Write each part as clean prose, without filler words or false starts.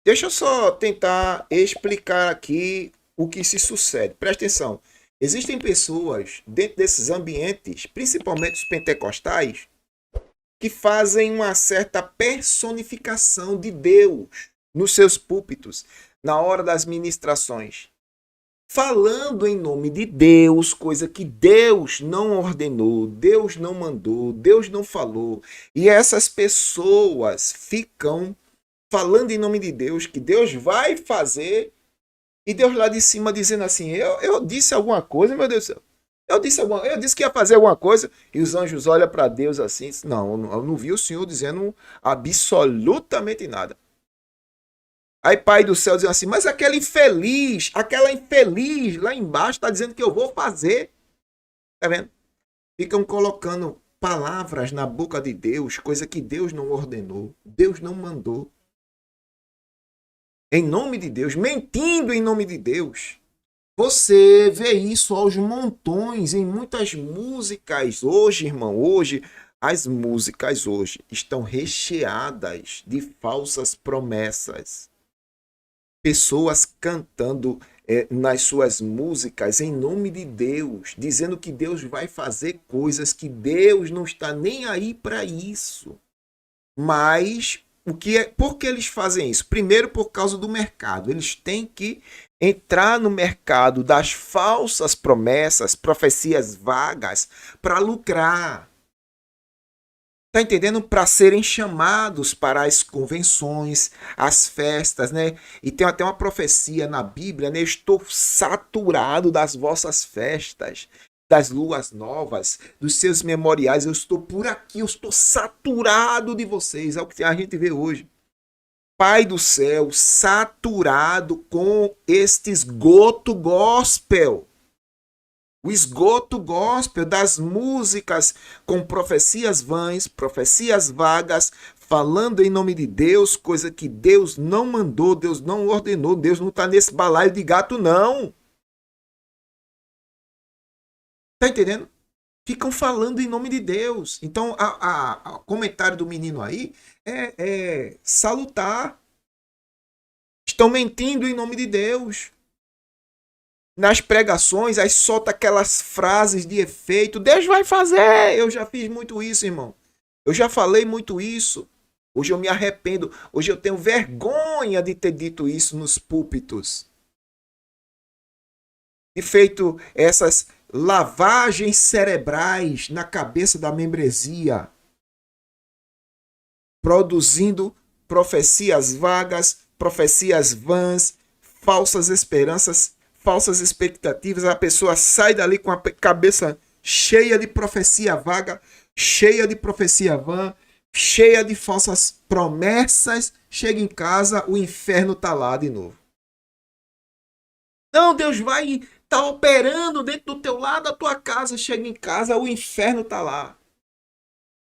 Deixa eu só tentar explicar aqui o que se sucede. Presta atenção. Existem pessoas dentro desses ambientes, principalmente os pentecostais, que fazem uma certa personificação de Deus nos seus púlpitos, na hora das ministrações, falando em nome de Deus, coisa que Deus não ordenou, Deus não mandou, Deus não falou. E essas pessoas ficam falando em nome de Deus, que Deus vai fazer, e Deus lá de cima dizendo assim: eu disse alguma coisa, meu Deus do céu. Eu disse que ia fazer alguma coisa, e os anjos olham para Deus assim: não, eu não vi o Senhor dizendo absolutamente nada. Aí Pai do céu dizendo assim: mas aquela infeliz lá embaixo está dizendo que eu vou fazer. Tá vendo? Ficam colocando palavras na boca de Deus, coisa que Deus não ordenou, Deus não mandou. Em nome de Deus, mentindo em nome de Deus. Você vê isso aos montões em muitas músicas hoje, irmão. Hoje, as músicas hoje estão recheadas de falsas promessas. Pessoas cantando nas suas músicas em nome de Deus, dizendo que Deus vai fazer coisas que Deus não está nem aí para isso. Mas por que eles fazem isso? Primeiro, por causa do mercado. Eles têm que entrar no mercado das falsas promessas, profecias vagas, para lucrar. Tá entendendo? Para serem chamados para as convenções, as festas, né? E tem até uma profecia na Bíblia, né? Estou saturado das vossas festas, das luas novas, dos seus memoriais. Eu estou por aqui, eu estou saturado de vocês. É o que a gente vê hoje. Pai do céu, saturado com este esgoto gospel. O esgoto gospel das músicas com profecias vãs, profecias vagas, falando em nome de Deus, coisa que Deus não mandou, Deus não ordenou, Deus não está nesse balaio de gato, não. Tá entendendo? Ficam falando em nome de Deus. Então, o comentário do menino aí é salutar. Estão mentindo em nome de Deus. Nas pregações, aí solta aquelas frases de efeito. Deus vai fazer. Eu já fiz muito isso, irmão. Eu já falei muito isso. Hoje eu me arrependo. Hoje eu tenho vergonha de ter dito isso nos púlpitos. E feito essas lavagens cerebrais na cabeça da membresia. Produzindo profecias vagas, profecias vãs, falsas esperanças, falsas expectativas. A pessoa sai dali com a cabeça cheia de profecia vaga, cheia de profecia vã, cheia de falsas promessas. Chega em casa, o inferno está lá de novo. Não, Deus vai estar operando dentro do teu lado da tua casa. Chega em casa, o inferno está lá.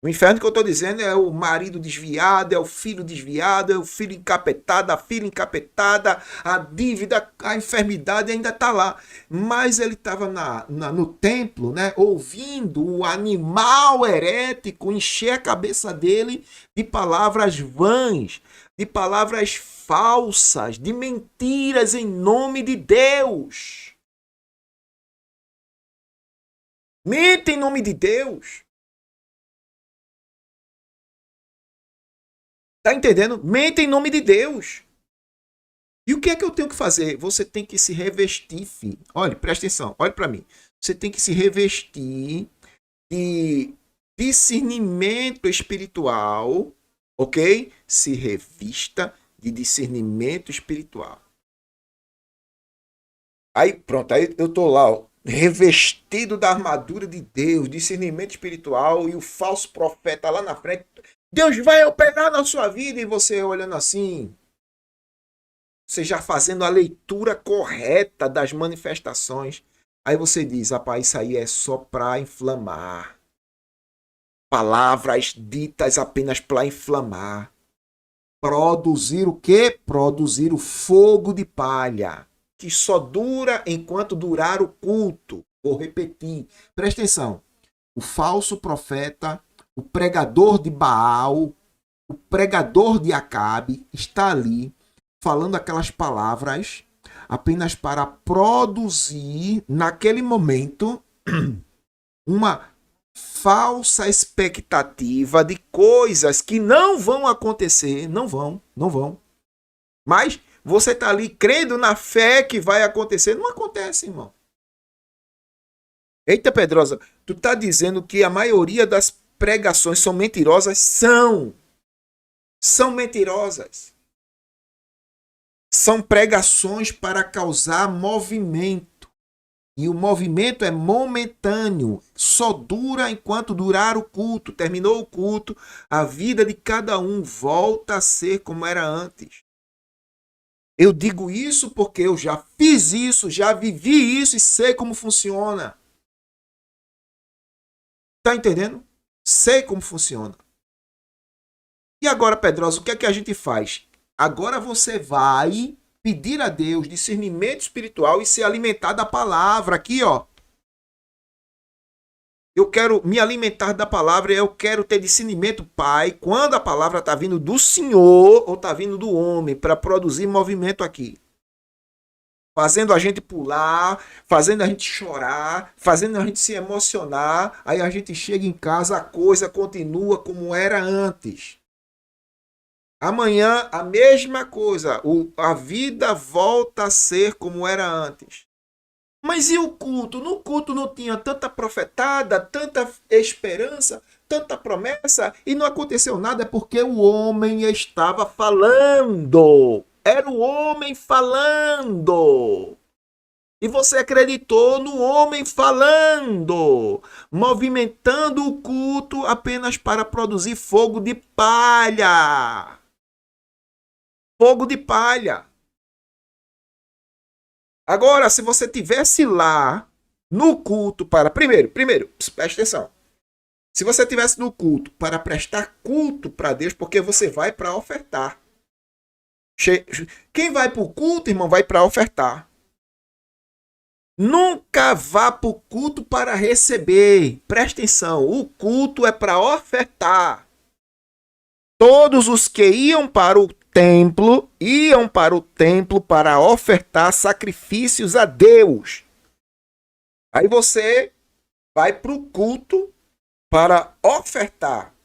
O inferno que eu estou dizendo é o marido desviado, é o filho desviado, é o filho encapetado, a filha encapetada, a dívida, a enfermidade ainda está lá. Mas ele estava no templo, né, ouvindo o animal herético encher a cabeça dele de palavras vãs, de palavras falsas, de mentiras em nome de Deus. Mente em nome de Deus. Tá entendendo? Mente em nome de Deus. E o que é que eu tenho que fazer? Você tem que se revestir, filho. Olha, presta atenção, olha para mim. Você tem que se revestir de discernimento espiritual, ok? Se revista de discernimento espiritual. Aí, pronto, aí eu tô lá, ó, revestido da armadura de Deus, discernimento espiritual, e o falso profeta lá na frente. Deus vai operar na sua vida, e você olhando assim, você já fazendo a leitura correta das manifestações. Aí você diz: rapaz, isso aí é só para inflamar. Palavras ditas apenas para inflamar. Produzir o quê? Produzir o fogo de palha, que só dura enquanto durar o culto. Vou repetir, presta atenção. O falso profeta, o pregador de Baal, o pregador de Acabe está ali falando aquelas palavras apenas para produzir, naquele momento, uma falsa expectativa de coisas que não vão acontecer, não vão. Mas você está ali crendo na fé que vai acontecer, não acontece, irmão. Eita, Pedrosa, tu está dizendo que a maioria das pregações são mentirosas? São mentirosas. São pregações para causar movimento. E o movimento é momentâneo. Só dura enquanto durar o culto. Terminou o culto, a vida de cada um volta a ser como era antes. Eu digo isso porque eu já fiz isso, já vivi isso e sei como funciona. Tá entendendo? Sei como funciona. E agora, Pedrosa, o que é que a gente faz? Agora você vai pedir a Deus discernimento espiritual e se alimentar da palavra. Aqui, ó. Eu quero me alimentar da palavra, eu quero ter discernimento, Pai, quando a palavra está vindo do Senhor ou está vindo do homem, para produzir movimento aqui. Fazendo a gente pular, fazendo a gente chorar, fazendo a gente se emocionar. Aí a gente chega em casa, a coisa continua como era antes. Amanhã, a mesma coisa. A vida volta a ser como era antes. Mas e o culto? No culto não tinha tanta profetada, tanta esperança, tanta promessa e não aconteceu nada. É porque o homem estava falando. Era o homem falando. E você acreditou no homem falando, movimentando o culto apenas para produzir fogo de palha. Fogo de palha. Agora, se você tivesse lá no culto para... Primeiro, preste atenção. Se você tivesse no culto para prestar culto para Deus, porque você vai para ofertar. Quem vai para o culto, irmão, vai para ofertar. Nunca vá para o culto para receber. Preste atenção, o culto é para ofertar. Todos os que iam para o templo para ofertar sacrifícios a Deus. Aí você vai para o culto para ofertar.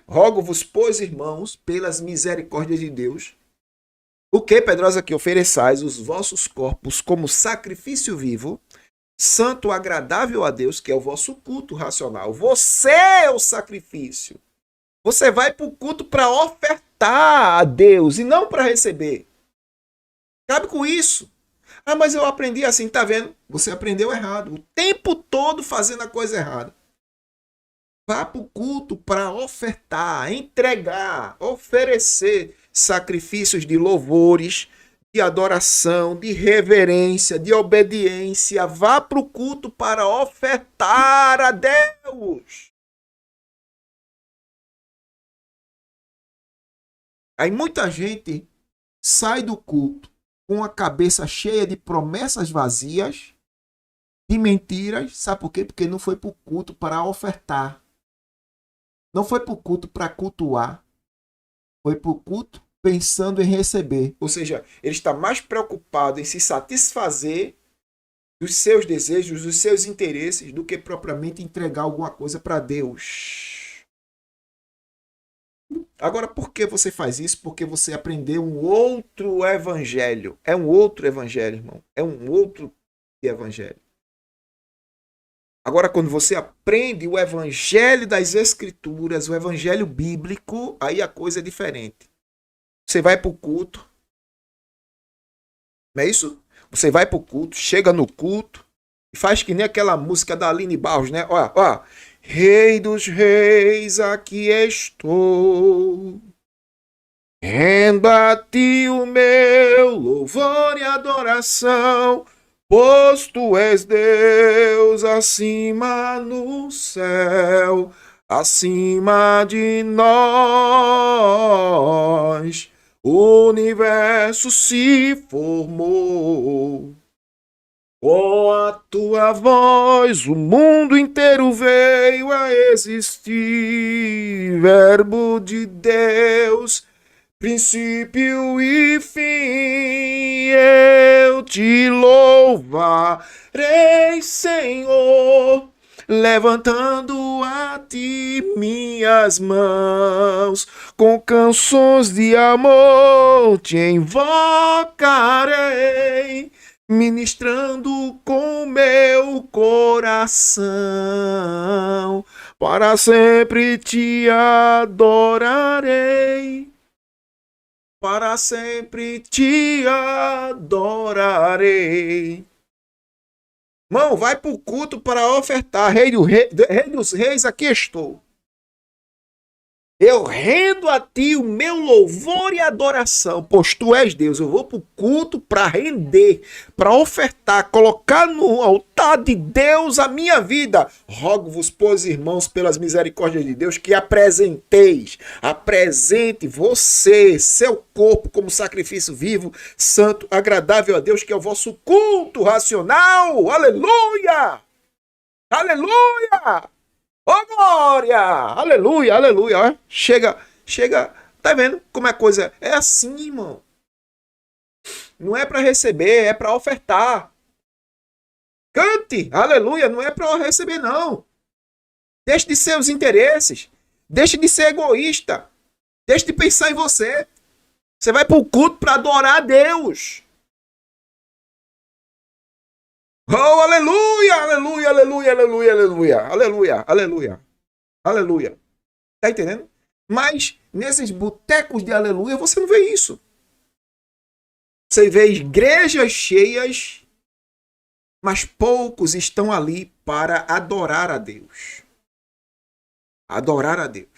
Rogo-vos, pois, irmãos, pelas misericórdias de Deus, o que, Pedrosa, que ofereçais os vossos corpos como sacrifício vivo, santo, agradável a Deus, que é o vosso culto racional. Você é o sacrifício. Você vai para o culto para ofertar a Deus e não para receber. Cabe com isso. Ah, mas eu aprendi assim, tá vendo? Você aprendeu errado. O tempo todo fazendo a coisa errada. Vá para o culto para ofertar, entregar, oferecer sacrifícios de louvores, de adoração, de reverência, de obediência. Vá para o culto para ofertar a Deus. Aí muita gente sai do culto com a cabeça cheia de promessas vazias, de mentiras. Sabe por quê? Porque não foi para o culto para ofertar. Não foi para o culto para cultuar. Foi para o culto pensando em receber. Ou seja, ele está mais preocupado em se satisfazer dos seus desejos, dos seus interesses, do que propriamente entregar alguma coisa para Deus. Agora, por que você faz isso? Porque você aprendeu um outro evangelho. É um outro evangelho, irmão. É um outro evangelho. Agora, quando você aprende o evangelho das escrituras, o evangelho bíblico, aí a coisa é diferente. Você vai para o culto. Não é isso? Você vai para o culto, chega no culto e faz que nem aquela música da Aline Barros, né? Ó. Rei dos reis, aqui estou. Rendo a ti o meu louvor e adoração, pois tu és Deus acima no céu, acima de nós. O universo se formou. Com a tua voz o mundo inteiro veio a existir. Verbo de Deus, princípio e fim, eu te louvarei, Senhor, levantando a ti minhas mãos, com canções de amor te invocarei, ministrando com meu coração, para sempre te adorarei. Para sempre te adorarei. Irmão, vai para o culto para ofertar. Rei dos reis, aqui estou. Eu rendo a ti o meu louvor e adoração, pois tu és Deus. Eu vou para o culto para render, para ofertar, colocar no altar de Deus a minha vida. Rogo-vos, pois, irmãos, pelas misericórdias de Deus, que apresente você, seu corpo, como sacrifício vivo, santo, agradável a Deus, que é o vosso culto racional. Aleluia! Aleluia! Ô, glória! Aleluia, aleluia. Chega. Tá vendo como é a coisa? É assim, irmão. Não é para receber, é para ofertar. Cante, aleluia. Não é para receber, não. Deixe de ser os interesses. Deixe de ser egoísta. Deixe de pensar em você. Você vai para o culto para adorar a Deus. Oh, aleluia, aleluia, aleluia, aleluia, aleluia, aleluia, aleluia, aleluia. Tá entendendo? Mas nesses botecos de aleluia você não vê isso. Você vê igrejas cheias, mas poucos estão ali para adorar a Deus. Adorar a Deus.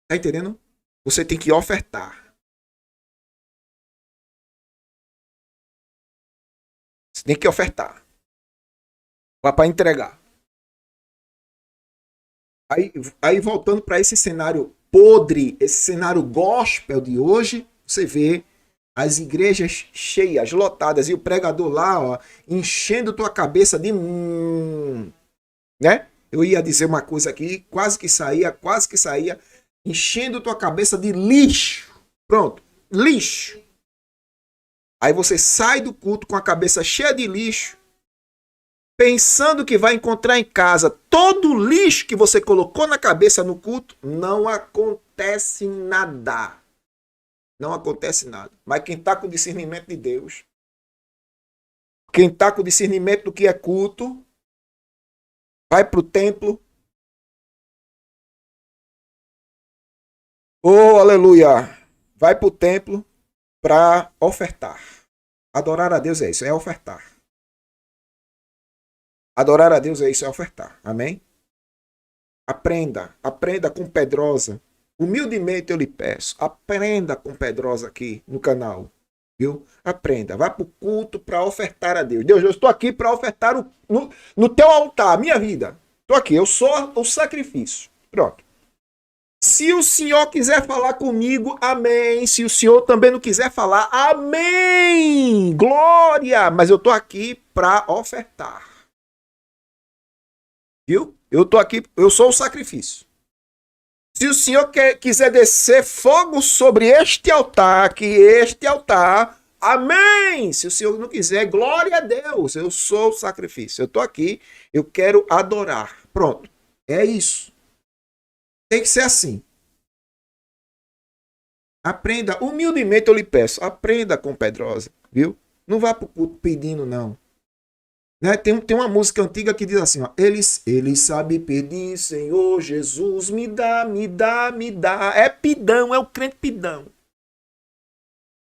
Tá entendendo? Você tem que ofertar. Você tem que ofertar. Para entregar. Aí voltando para esse cenário podre, esse cenário gospel de hoje, você vê as igrejas cheias, lotadas, e o pregador lá, ó, enchendo tua cabeça de... né? Eu ia dizer uma coisa aqui, quase que saía, enchendo tua cabeça de lixo. Pronto, lixo. Aí você sai do culto com a cabeça cheia de lixo, pensando que vai encontrar em casa todo o lixo que você colocou na cabeça no culto. Não acontece nada. Não acontece nada. Mas quem está com o discernimento de Deus, quem está com o discernimento do que é culto, vai para o templo. Oh, aleluia! Vai para o templo para ofertar. Adorar a Deus é isso, é ofertar. Adorar a Deus é isso, é ofertar. Amém? Aprenda com Pedrosa. Humildemente eu lhe peço, aprenda com Pedrosa aqui no canal. Viu? Aprenda, vá para o culto para ofertar a Deus. Deus, eu estou aqui para ofertar no teu altar, a minha vida. Estou aqui, eu sou o sacrifício. Pronto. Se o Senhor quiser falar comigo, amém. Se o Senhor também não quiser falar, amém. Glória! Mas eu estou aqui para ofertar. Viu? Eu estou aqui, eu sou o sacrifício. Se o Senhor quiser descer fogo sobre este altar, amém. Se o Senhor não quiser, glória a Deus. Eu sou o sacrifício. Eu estou aqui, eu quero adorar. Pronto. É isso. Tem que ser assim. Aprenda, humildemente eu lhe peço, aprenda com Pedrosa, viu? Não vá para o culto pedindo, não. Né? Tem uma música antiga que diz assim, ó, ele sabe pedir, Senhor Jesus, me dá, me dá, me dá. É pidão, é o crente pidão.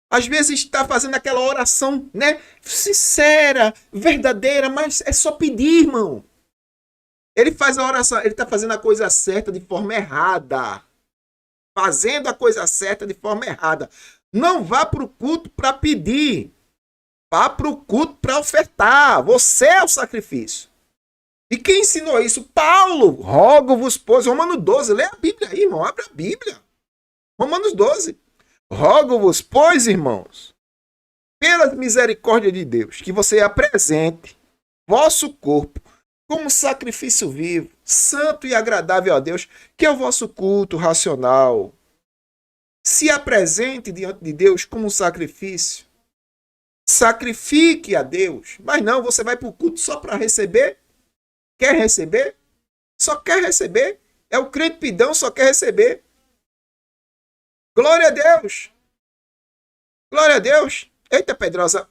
Às vezes está fazendo aquela oração, né? Sincera, verdadeira, mas é só pedir, irmão. Ele faz a oração, ele está fazendo a coisa certa de forma errada. Fazendo a coisa certa de forma errada. Não vá para o culto para pedir. Vá para o culto para ofertar. Você é o sacrifício. E quem ensinou isso? Paulo. Rogo-vos, pois. Romanos 12. Lê a Bíblia aí, irmão. Abre a Bíblia. Romanos 12. Rogo-vos, pois, irmãos, pela misericórdia de Deus, que você apresente vosso corpo como sacrifício vivo, santo e agradável a Deus, que é o vosso culto racional. Se apresente diante de Deus como um sacrifício. Sacrifique a Deus. Mas não, você vai para o culto só para receber? Quer receber? Só quer receber? É o crente pidão, só quer receber. Glória a Deus. Glória a Deus. Eita, Pedrosa,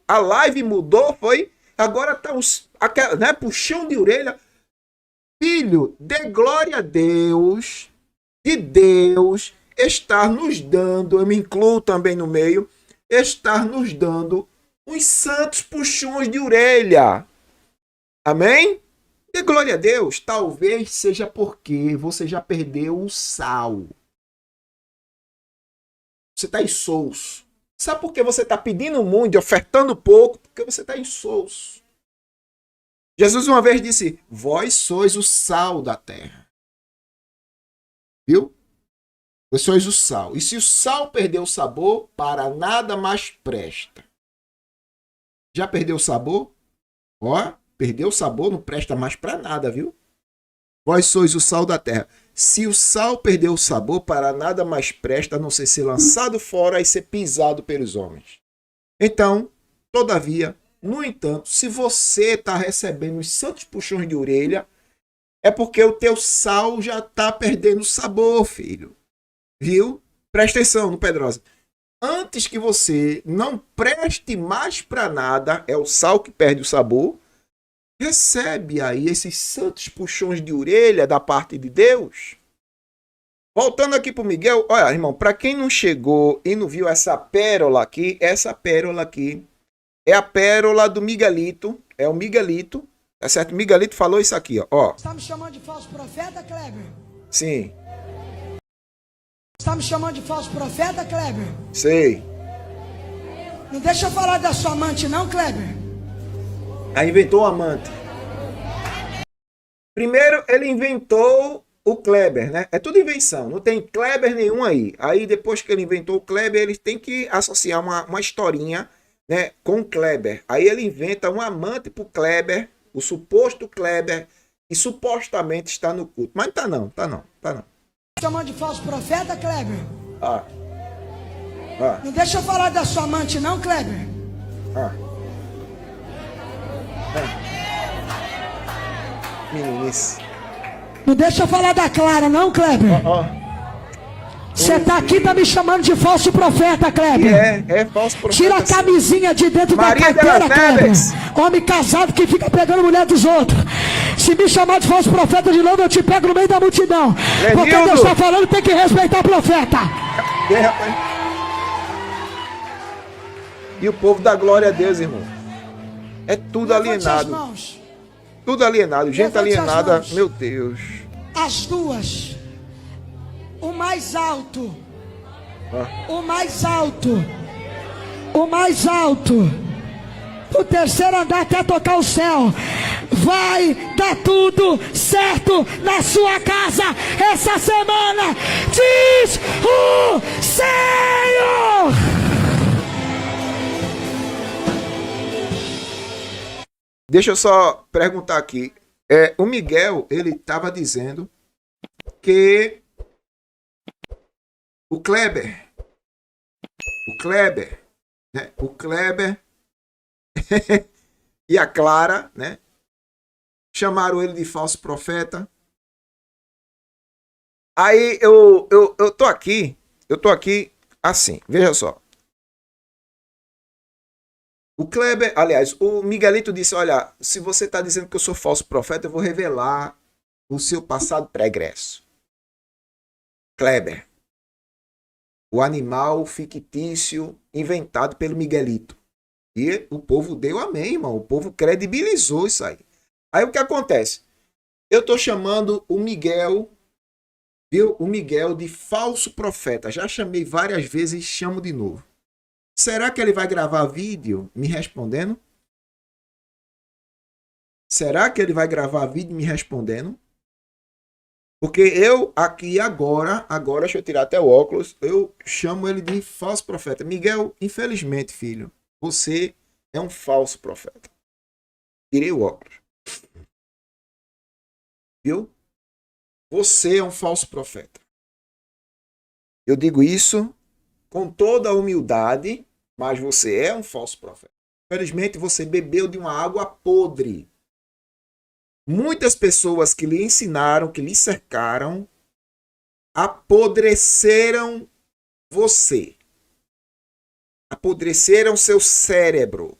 a live mudou, foi? Agora tá né, puxão de orelha. Filho, dê glória a Deus, de Deus estar nos dando, eu me incluo também no meio, estar nos dando uns santos puxões de orelha. Amém? Dê glória a Deus. Talvez seja porque você já perdeu o sal. Você está insosso. Sabe por que você está pedindo muito, ofertando pouco? Porque você está insosso. Jesus uma vez disse, vós sois o sal da terra. Viu? Vós sois o sal. E se o sal perder o sabor, para nada mais presta. Já perdeu o sabor? Ó, perdeu o sabor, não presta mais para nada, viu? Vós sois o sal da terra. Se o sal perder o sabor, para nada mais presta, a não ser lançado fora e ser pisado pelos homens. Então, todavia, no entanto, se você está recebendo os santos puxões de orelha, é porque o teu sal já está perdendo o sabor, filho. Viu? Presta atenção no Pedrosa. Antes que você não preste mais para nada, é o sal que perde o sabor, recebe aí esses santos puxões de orelha da parte de Deus. Voltando aqui para o Miguel, olha, irmão, para quem não chegou e não viu essa pérola aqui é a pérola do Miguelito, é o Miguelito, tá certo? O Miguelito falou isso aqui, ó. Você tá me chamando de falso profeta, Kleber? Sim. Você tá me chamando de falso profeta, Kleber? Sei. Não deixa eu falar da sua amante não, Kleber? Aí inventou o amante. Primeiro ele inventou o Kleber, né? É tudo invenção, não tem Kleber nenhum aí. Aí depois que ele inventou o Kleber, ele tem que associar uma historinha, né, com o Kleber. Aí ele inventa um amante pro Kleber, o suposto Kleber, que supostamente está no culto. Mas tá não. Chamando de falso profeta, Kleber? Ah. Não deixa eu falar da sua amante não, Kleber? Meninice. Não deixa eu falar da Clara não, Kleber? Você tá aqui, tá me chamando de falso profeta, Kleber? É falso profeta. Tira a camisinha de dentro Maria da carteira, Kleber. Neves. Homem casado que fica pegando mulher dos outros. Se me chamar de falso profeta de novo, eu te pego no meio da multidão. Lenildo. Porque Deus está falando, tem que respeitar o profeta. E o povo dá glória a Deus, irmão. É tudo alienado. Tudo alienado. Gente alienada, meu Deus. As duas. O mais alto. O mais alto. O mais alto. O terceiro andar até tocar o céu. Vai dar tudo certo na sua casa essa semana. Diz o Senhor. Deixa eu só perguntar aqui. O Miguel, ele estava dizendo que o Kleber, né? O Kleber e a Clara, né? Chamaram ele de falso profeta. Aí eu tô aqui assim, veja só. O Kleber, aliás, o Miguelito disse, olha, se você está dizendo que eu sou falso profeta, eu vou revelar o seu passado pregresso. Kleber, o animal fictício inventado pelo Miguelito. E o povo deu amém, irmão. O povo credibilizou isso aí. Aí o que acontece? Eu estou chamando o Miguel, viu? O Miguel de falso profeta. Já chamei várias vezes e chamo de novo. Será que ele vai gravar vídeo me respondendo? Será que ele vai gravar vídeo me respondendo? Porque eu aqui agora, deixa eu tirar até o óculos, eu chamo ele de falso profeta. Miguel, infelizmente, filho, você é um falso profeta. Tirei o óculos. Viu? Você é um falso profeta. Eu digo isso com toda a humildade, mas você é um falso profeta. Infelizmente, você bebeu de uma água podre. Muitas pessoas que lhe ensinaram, que lhe cercaram, apodreceram você. Apodreceram seu cérebro.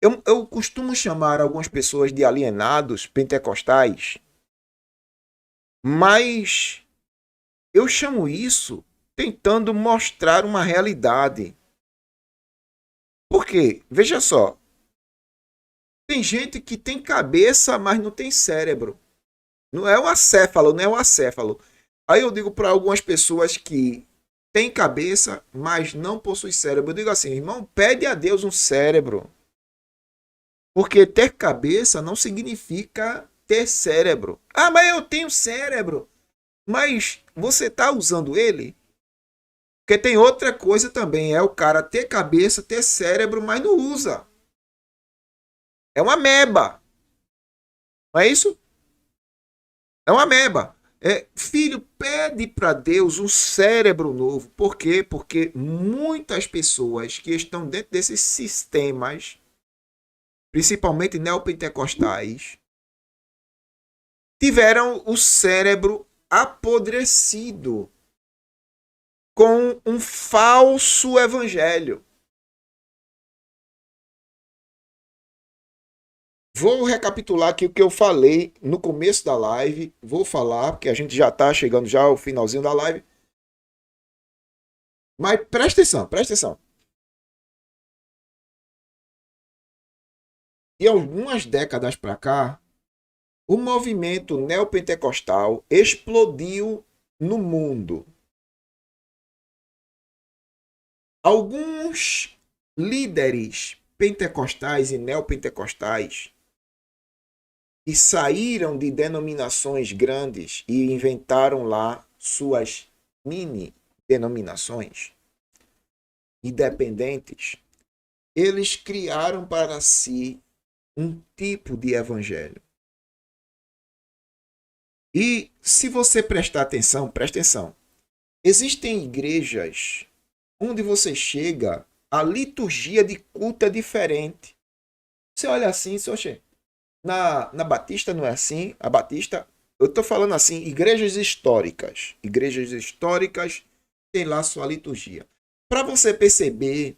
Eu costumo chamar algumas pessoas de alienados pentecostais, mas eu chamo isso tentando mostrar uma realidade. Por quê? Veja só. Tem gente que tem cabeça, mas não tem cérebro. Não é o acéfalo, não é o acéfalo. Aí eu digo para algumas pessoas que têm cabeça, mas não possuem cérebro. Eu digo assim, irmão, pede a Deus um cérebro. Porque ter cabeça não significa ter cérebro. Ah, mas eu tenho cérebro. Mas você está usando ele? Porque tem outra coisa também. É o cara ter cabeça, ter cérebro, mas não usa. É uma ameba. Não é isso? É uma ameba. Filho, pede para Deus um cérebro novo. Por quê? Porque muitas pessoas que estão dentro desses sistemas, principalmente neopentecostais, tiveram o cérebro apodrecido com um falso evangelho. Vou recapitular aqui o que eu falei no começo da live. Vou falar, porque a gente já está chegando já ao finalzinho da live. Mas presta atenção, presta atenção. E algumas décadas para cá, o movimento neopentecostal explodiu no mundo. Alguns líderes pentecostais e neopentecostais que saíram de denominações grandes e inventaram lá suas mini denominações independentes, eles criaram para si um tipo de evangelho. E se você prestar atenção, presta atenção. Existem igrejas onde você chega, a liturgia de culto é diferente. Você olha assim, oxe, na Batista não é assim. A Batista, eu estou falando assim, igrejas históricas. Igrejas históricas têm lá sua liturgia. Para você perceber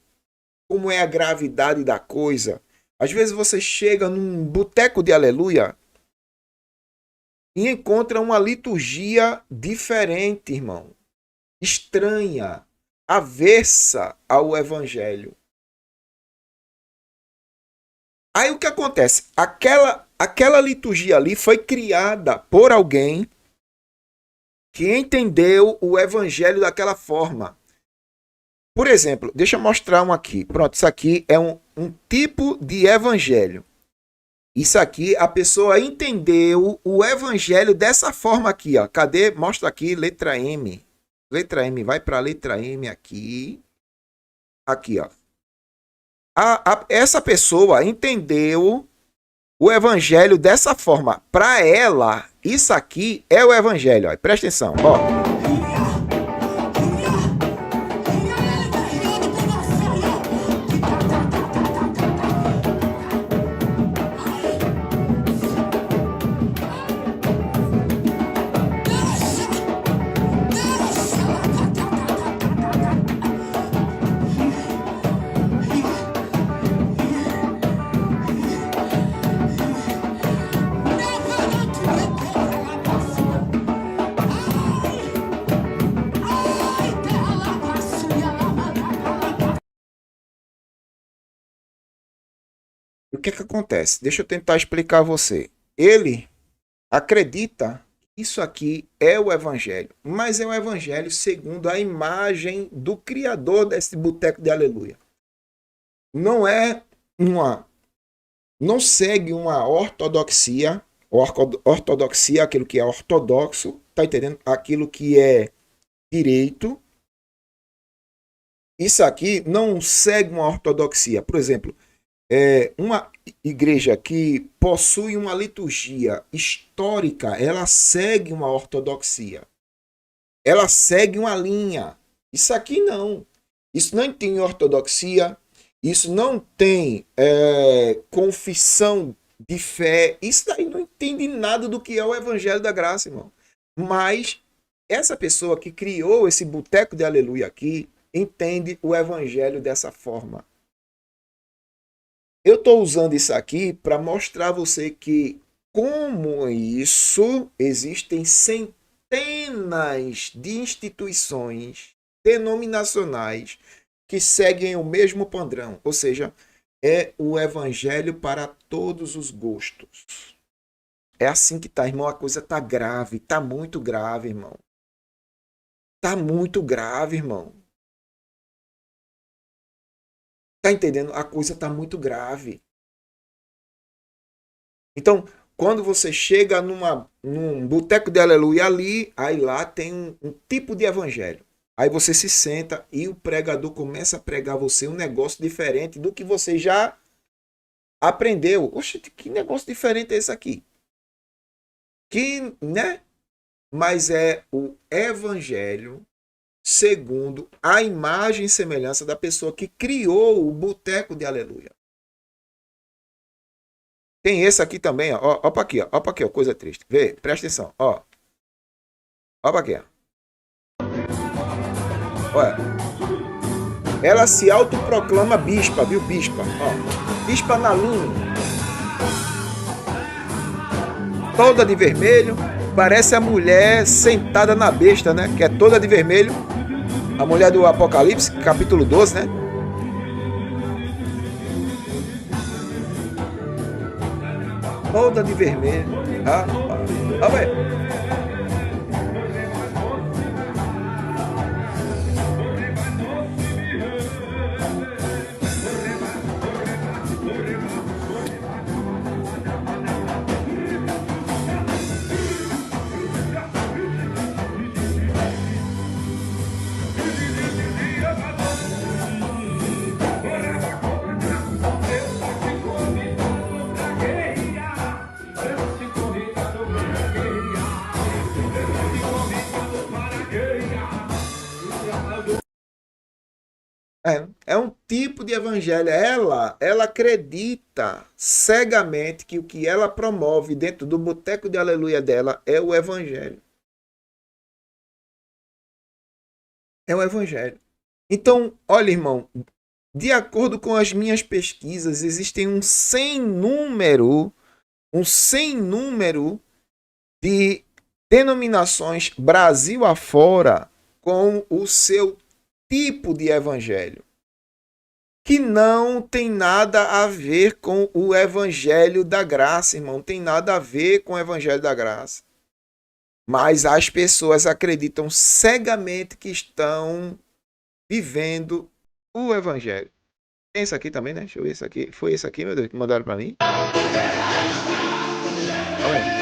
como é a gravidade da coisa, às vezes você chega num boteco de aleluia e encontra uma liturgia diferente, irmão. Estranha, avessa ao evangelho. Aí o que acontece? Aquela liturgia ali foi criada por alguém que entendeu o evangelho daquela forma. Por exemplo, deixa eu mostrar um aqui. Pronto, isso aqui é um tipo de evangelho. Isso aqui, a pessoa entendeu o evangelho dessa forma aqui, ó. Cadê? Mostra aqui, letra M. Letra M, vai para a letra M aqui. Aqui, ó. Essa pessoa entendeu o evangelho dessa forma. Para ela, isso aqui é o evangelho. Ó. Presta atenção, ó. O que que acontece? Deixa eu tentar explicar a você. Ele acredita que isso aqui é o evangelho, mas é o evangelho segundo a imagem do criador desse boteco de aleluia. Não é não segue uma ortodoxia, ortodoxia, aquilo que é ortodoxo, tá entendendo? Aquilo que é direito. Isso aqui não segue uma ortodoxia. Por exemplo, uma igreja que possui uma liturgia histórica, ela segue uma ortodoxia. ela segue uma linha. Isso aqui não. Isso não tem ortodoxia, isso não tem confissão de fé. Isso daí não entende nada do que é o Evangelho da Graça, irmão. Mas essa pessoa que criou esse boteco de aleluia aqui, entende o Evangelho dessa forma. Eu estou usando isso aqui para mostrar a você que, como isso, existem centenas de instituições denominacionais que seguem o mesmo padrão, ou seja, é o evangelho para todos os gostos. É assim que tá, irmão, a coisa tá grave, tá muito grave, irmão. Tá muito grave, irmão. Tá entendendo? A coisa tá muito grave. Então, quando você chega num boteco de aleluia ali, aí lá tem um tipo de evangelho. Aí você se senta e o pregador começa a pregar você um negócio diferente do que você já aprendeu. Oxe, que negócio diferente é esse aqui? Que, né? Mas é o evangelho segundo a imagem e semelhança da pessoa que criou o boteco de aleluia. Tem esse aqui também, ó. Ó pra aqui, ó. Ó pra aqui, ó. Coisa triste. Vê, presta atenção, ó. Ó pra aqui, ó. Olha. Ela se autoproclama bispa, viu? Bispa, ó. Bispa Naline. Toda de vermelho. Parece a mulher sentada na besta, né? Que é toda de vermelho. A mulher do Apocalipse, capítulo 12, né? Toda de vermelho. Ó, velho. É um tipo de evangelho. Ela acredita cegamente que o que ela promove dentro do boteco de aleluia dela é o evangelho. É o evangelho. Então, olha, irmão, de acordo com as minhas pesquisas, existem um sem número de denominações Brasil afora com o seu tipo de evangelho, que não tem nada a ver com o evangelho da graça, irmão. Não tem nada a ver com o evangelho da graça. Mas as pessoas acreditam cegamente que estão vivendo o evangelho. Tem isso aqui também, né? Deixa eu ver isso aqui. Foi esse aqui, meu Deus, que mandaram para mim. Olha.